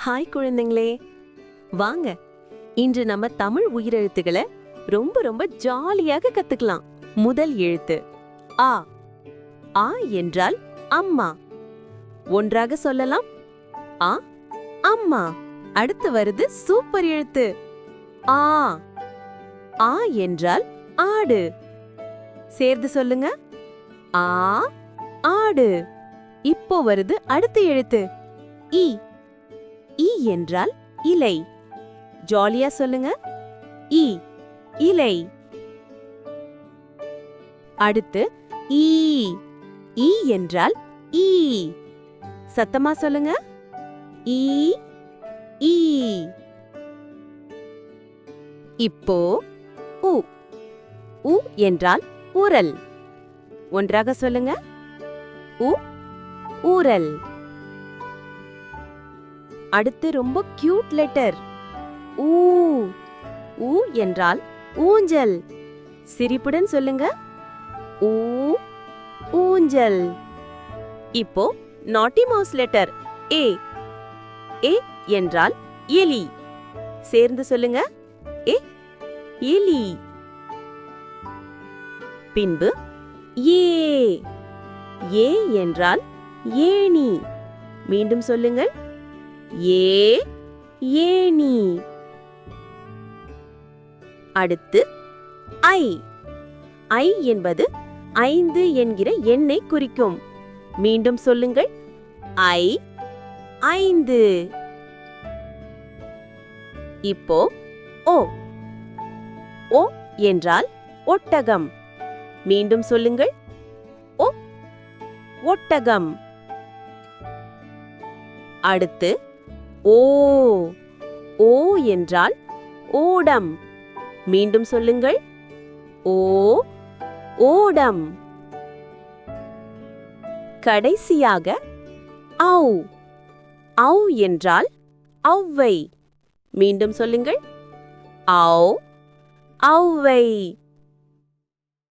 Hi குழந்தைங்களே, வாங்க இன்று நம்ம தமிழ் உயிரெழுத்துக்களை ரொம்ப ரொம்ப ஜாலியாக கத்துக்கலாம். முதல் எழுத்து ஆ. ஆ என்றால் அம்மா. ஒன்றாக சொல்லலாம். ஆ அம்மா. அடுத்து வருது சூப்பர் எழுத்து ஆ. ஆ என்றால் ஆடு. சேர்ந்து சொல்லுங்க. ஆ ஆடு. இப்போ வருது அடுத்த எழுத்து இ. இ என்றால் இலை. ஜாலியா சொல்லுங்க. இ இலை. அடுத்து ஈ. ஈ என்றால் ஈ. சத்தமா சொல்லுங்க. ஈ ஈ. இப்போ உ. உ என்றால் உரல். ஒன்றாக சொல்லுங்க. உ ஊரல். அடுத்து ரொம்ப கியூட் லெட்டர் ஊ. ஊ என்றால் ஊஞ்சல். சிரிப்புடன் சொல்லுங்க. ஊ ஊஞ்சல். இப்போ நாட்டி மவுஸ் லெட்டர் ஏ. ஏ என்றால் எலி. சேர்ந்து சொல்லுங்க. ஏ எலி. பின்பு ஏ. ஏ என்றால் ஏணி. மீண்டும் சொல்லுங்கள். ஏ ஏணி. அடுத்து ஐ. ஐ என்பது 5 என்கிற எண்ணை குறிக்கும். மீண்டும் சொல்லுங்கள். ஐ 5. இப்போ ஓ. ஓ என்றால் ஒட்டகம். மீண்டும் சொல்லுங்கள். ஓ ஒட்டகம். அடுத்து ஓ. ஓ என்றால் ஓடம். மீண்டும் சொல்லுங்கள். ஓ ஓடம். கடைசியாக ஔ. ஔ என்றால் ஔவை. மீண்டும் சொல்லுங்கள். ஔ ஔவை.